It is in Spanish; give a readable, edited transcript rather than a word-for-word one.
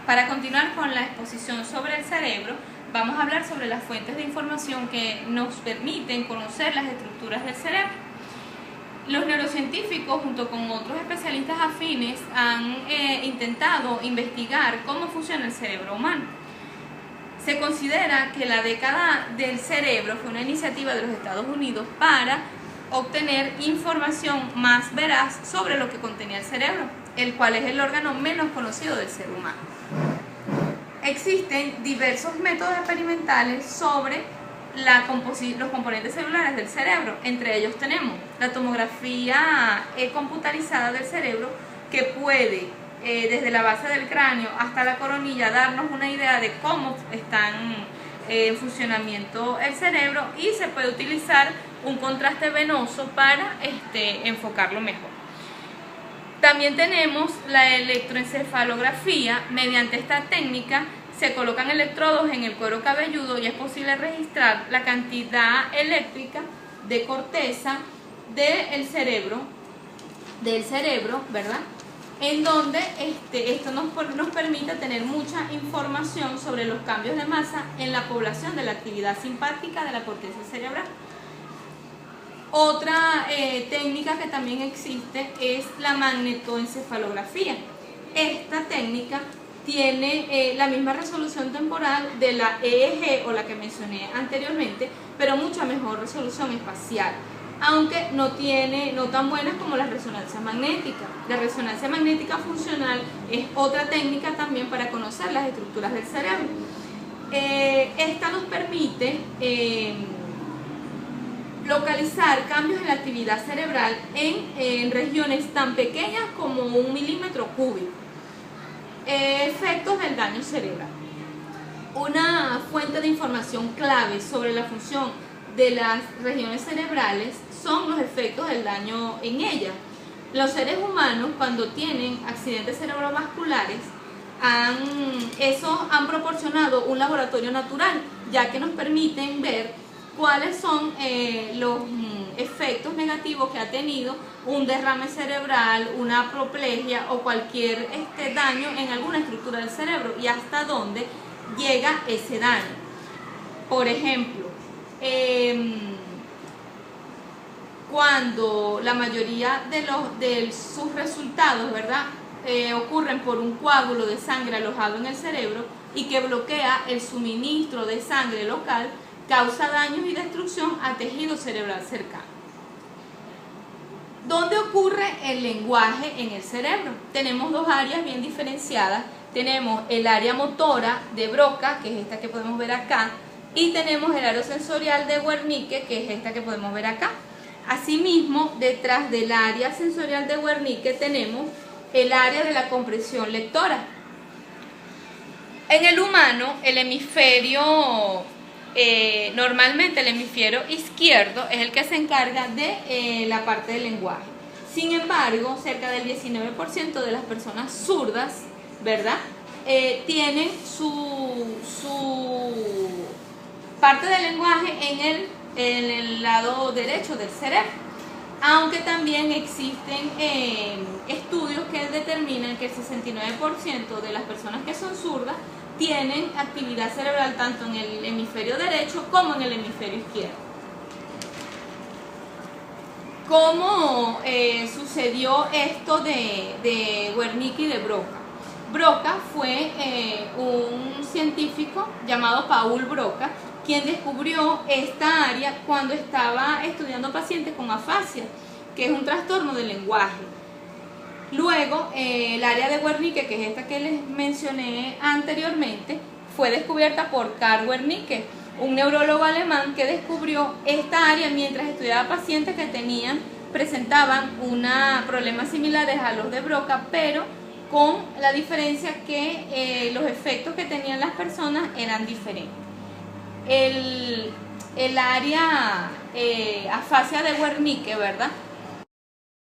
Para continuar con la exposición sobre el cerebro, vamos a hablar sobre las fuentes de información que nos permiten conocer las estructuras del cerebro. Los neurocientíficos, junto con otros especialistas afines, han intentado investigar cómo funciona el cerebro humano. Se considera que la década del cerebro fue una iniciativa de los Estados Unidos para obtener información más veraz sobre lo que contenía el cerebro, el cual es el órgano menos conocido del ser humano. Existen diversos métodos experimentales sobre los componentes celulares del cerebro. Entre ellos tenemos la tomografía computarizada del cerebro, que puede desde la base del cráneo hasta la coronilla darnos una idea de cómo están en funcionamiento el cerebro, y se puede utilizar un contraste venoso para enfocarlo mejor. También tenemos la electroencefalografía. Mediante esta técnica se colocan electrodos en el cuero cabelludo y es posible registrar la cantidad eléctrica de corteza del cerebro, ¿verdad? En donde esto nos permite tener mucha información sobre los cambios de masa en la población de la actividad simpática de la corteza cerebral. Otra técnica que también existe es la magnetoencefalografía. Esta técnica tiene la misma resolución temporal de la EEG, o la que mencioné anteriormente, pero mucha mejor resolución espacial, aunque no tan buenas como la resonancia magnética. La resonancia magnética funcional es otra técnica también para conocer las estructuras del cerebro. Esta nos permite localizar cambios en la actividad cerebral en regiones tan pequeñas como 1 milímetro cúbico. Efectos del daño cerebral. Una fuente de información clave sobre la función de las regiones cerebrales son los efectos del daño en ellas. Los seres humanos, cuando tienen accidentes cerebrovasculares, han proporcionado un laboratorio natural, ya que nos permiten ver cuáles son los efectos negativos que ha tenido un derrame cerebral, una hemiplegia o cualquier daño en alguna estructura del cerebro, y hasta dónde llega ese daño. Por ejemplo, cuando la mayoría de sus resultados, ¿verdad?, ocurren por un coágulo de sangre alojado en el cerebro y que bloquea el suministro de sangre local, causa daños y destrucción a tejido cerebral cercano. ¿Dónde ocurre el lenguaje en el cerebro? Tenemos dos áreas bien diferenciadas. Tenemos el área motora de Broca, que es esta que podemos ver acá, y tenemos el área sensorial de Wernicke, que es esta que podemos ver acá. Asimismo, detrás del área sensorial de Wernicke tenemos el área de la comprensión lectora. En el humano, el hemisferio normalmente el hemisferio izquierdo es el que se encarga de la parte del lenguaje. Sin embargo, cerca del 19% de las personas zurdas, ¿verdad?, tienen su parte del lenguaje en el lado derecho del cerebro, aunque también existen estudios que determinan que el 69% de las personas que son zurdas tienen actividad cerebral tanto en el hemisferio derecho como en el hemisferio izquierdo. ¿Cómo sucedió esto de Wernicke y de Broca? Broca fue un científico llamado Paul Broca, quien descubrió esta área cuando estaba estudiando pacientes con afasia, que es un trastorno del lenguaje. Luego, el área de Wernicke, que es esta que les mencioné anteriormente, fue descubierta por Karl Wernicke, un neurólogo alemán que descubrió esta área mientras estudiaba pacientes que presentaban problemas similares a los de Broca, pero con la diferencia que los efectos que tenían las personas eran diferentes. El área afasia de Wernicke, ¿verdad?,